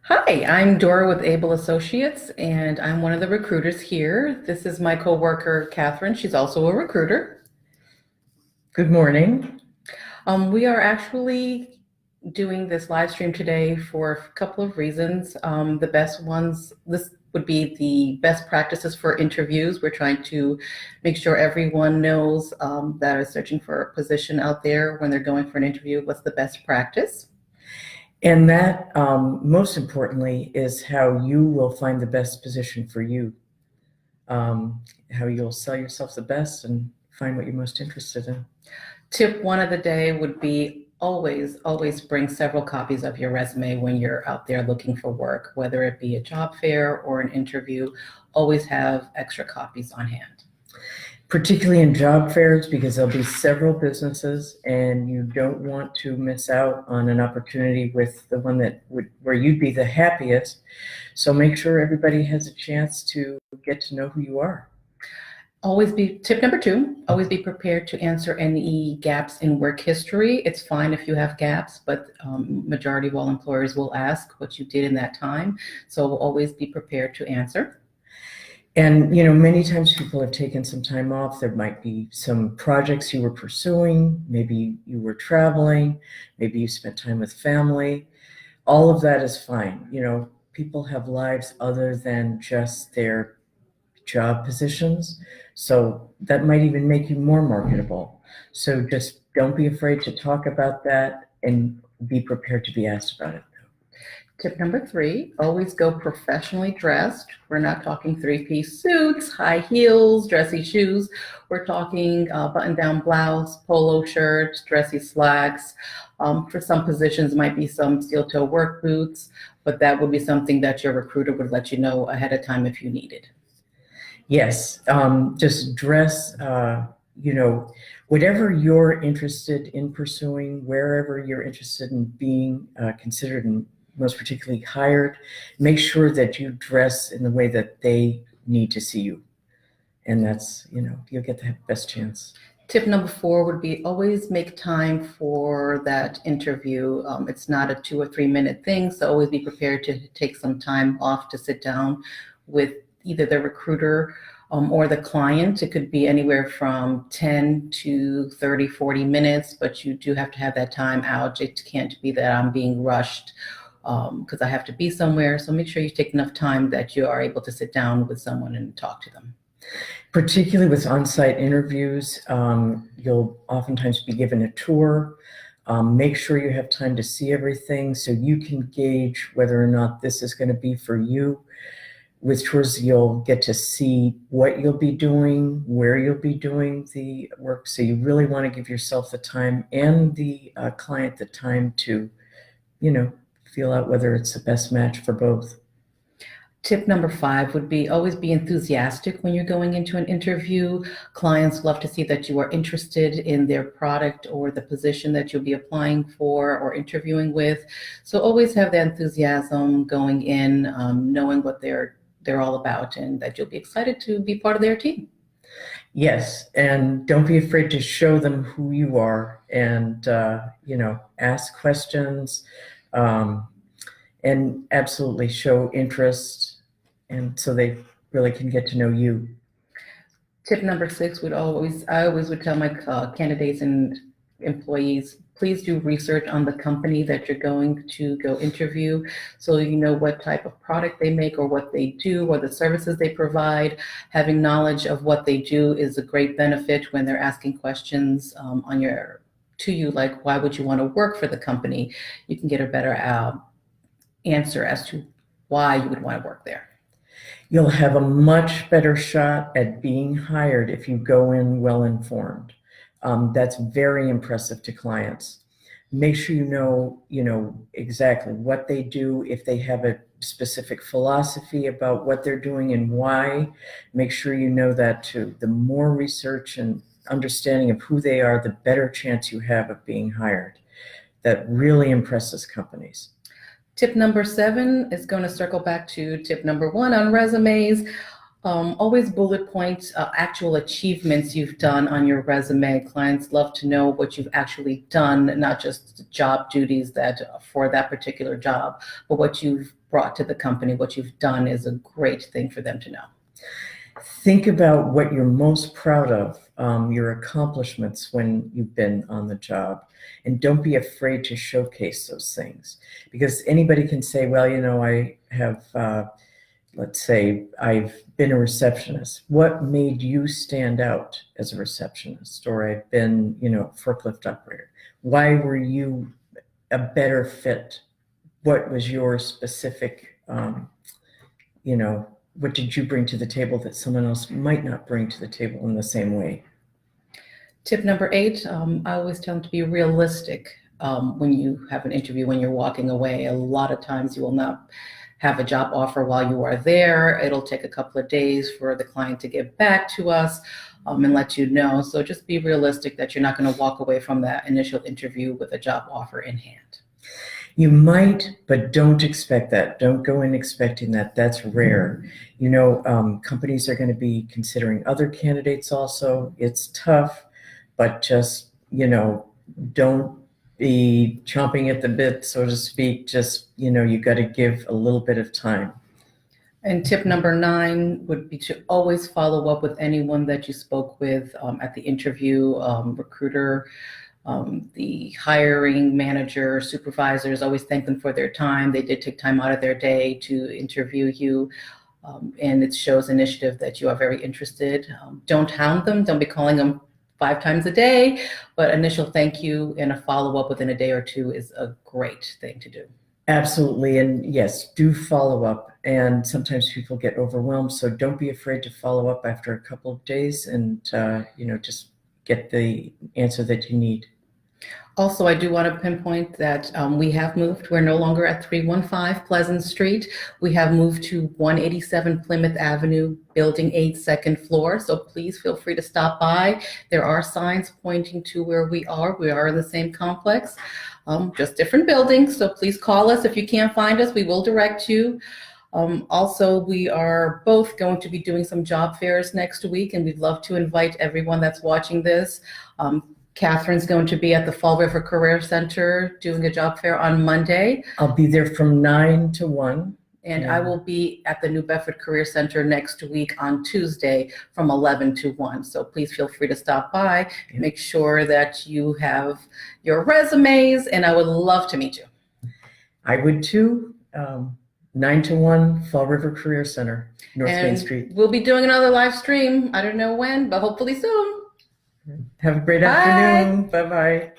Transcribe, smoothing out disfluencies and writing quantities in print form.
Hi, I'm Dora with Able Associates, and I'm one of the recruiters here. This is my coworker, Catherine. She's also a recruiter. Good morning. We are actually doing this live stream today for a couple of reasons. The best ones, this would be the best practices for interviews. We're trying to make sure everyone knows that is searching for a position out there when they're going for an interview, what's the best practice. And that, most importantly, is how you will find the best position for you, how you'll sell yourself the best and find what you're most interested in. Tip one of the day would be always bring several copies of your resume when you're out there looking for work, whether it be a job fair or an interview. Always have extra copies on hand. Particularly in job fairs, because there'll be several businesses and you don't want to miss out on an opportunity with the one where you'd be the happiest. So make sure everybody has a chance to get to know who you are. Tip number two, always be prepared to answer any gaps in work history. It's fine if you have gaps, but majority of all employers will ask what you did in that time. So always be prepared to answer. And, many times people have taken some time off. There might be some projects you were pursuing. Maybe you were traveling. Maybe you spent time with family. All of that is fine. People have lives other than just their job positions. So that might even make you more marketable. So just don't be afraid to talk about that and be prepared to be asked about it. Tip number three, always go professionally dressed. We're not talking three-piece suits, high heels, dressy shoes. We're talking button-down blouse, polo shirts, dressy slacks. For some positions, might be some steel-toe work boots, but that would be something that your recruiter would let you know ahead of time if you needed. Yes, just dress, whatever you're interested in pursuing, wherever you're interested in being considered and most particularly hired, make sure that you dress in the way that they need to see you. And that's, you'll get the best chance. Tip number four would be always make time for that interview. It's not a 2 or 3 minute thing, so always be prepared to take some time off to sit down with either the recruiter or the client. It could be anywhere from 10 to 30, 40 minutes, but you do have to have that time out. It can't be that I'm being rushed because I have to be somewhere. So make sure you take enough time that you are able to sit down with someone and talk to them. Particularly with on-site interviews, you'll oftentimes be given a tour. Make sure you have time to see everything so you can gauge whether or not this is going to be for you. With tours, you'll get to see what you'll be doing, where you'll be doing the work. So you really want to give yourself the time and the client the time to, feel out whether it's the best match for both. Tip number five would be always be enthusiastic when you're going into an interview. Clients love to see that you are interested in their product or the position that you'll be applying for or interviewing with. So always have that enthusiasm going in, knowing what they're all about and that you'll be excited to be part of their team. Yes, and don't be afraid to show them who you are and, ask questions and absolutely show interest. And so they really can get to know you. Tip number six I always would tell my candidates and employees, please do research on the company that you're going to go interview so you know what type of product they make or what they do or the services they provide. Having knowledge of what they do is a great benefit when they're asking questions to you, like why would you want to work for the company? You can get a better answer as to why you would want to work there. You'll have a much better shot at being hired if you go in well informed. That's very impressive to clients. Make sure you know exactly what they do. If they have a specific philosophy about what they're doing and why, make sure you know that too. The more research and understanding of who they are, the better chance you have of being hired. That really impresses companies. Tip number seven is going to circle back to tip number one on resumes. Always bullet points, actual achievements you've done on your resume. Clients love to know what you've actually done, not just job duties that for that particular job, but what you've brought to the company, what you've done is a great thing for them to know. Think about what you're most proud of, your accomplishments when you've been on the job. And don't be afraid to showcase those things, because anybody can say, well, I have, let's say I've been a receptionist. What made you stand out as a receptionist? Or I've been, forklift operator. Why were you a better fit? What was your specific, what did you bring to the table that someone else might not bring to the table in the same way? Tip number 8, I always tell them to be realistic when you have an interview, when you're walking away. A lot of times you will not have a job offer while you are there. It'll take a couple of days for the client to get back to us and let you know. So just be realistic that you're not going to walk away from that initial interview with a job offer in hand. You might, but don't expect that. Don't go in expecting that. That's rare. Companies are going to be considering other candidates also. It's tough, but just, don't be chomping at the bit, so to speak. Just, you got to give a little bit of time. And tip number 9 would be to always follow up with anyone that you spoke with at the interview, recruiter, the hiring manager, supervisors. Always thank them for their time. They did take time out of their day to interview you. And it shows initiative that you are very interested. Don't hound them. Don't be calling them 5 times a day, but initial thank you and a follow-up within a day or 2 is a great thing to do. Absolutely. And yes, do follow up. And sometimes people get overwhelmed. So don't be afraid to follow up after a couple of days and, just get the answer that you need. Also, I do want to pinpoint that we have moved. We're no longer at 315 Pleasant Street. We have moved to 187 Plymouth Avenue, Building 8, second floor. So please feel free to stop by. There are signs pointing to where we are. We are in the same complex, just different buildings. So please call us. If you can't find us, we will direct you. Also, we are both going to be doing some job fairs next week, and we'd love to invite everyone that's watching this. Catherine's going to be at the Fall River Career Center doing a job fair on Monday. I'll be there from 9 to 1. And I will be at the New Bedford Career Center next week on Tuesday from 11 to 1. So please feel free to stop by. Make sure that you have your resumes, and I would love to meet you. I would too. 9 to 1, Fall River Career Center, North Main Street. We'll be doing another live stream. I don't know when, but hopefully soon. Have a great afternoon. Bye-bye.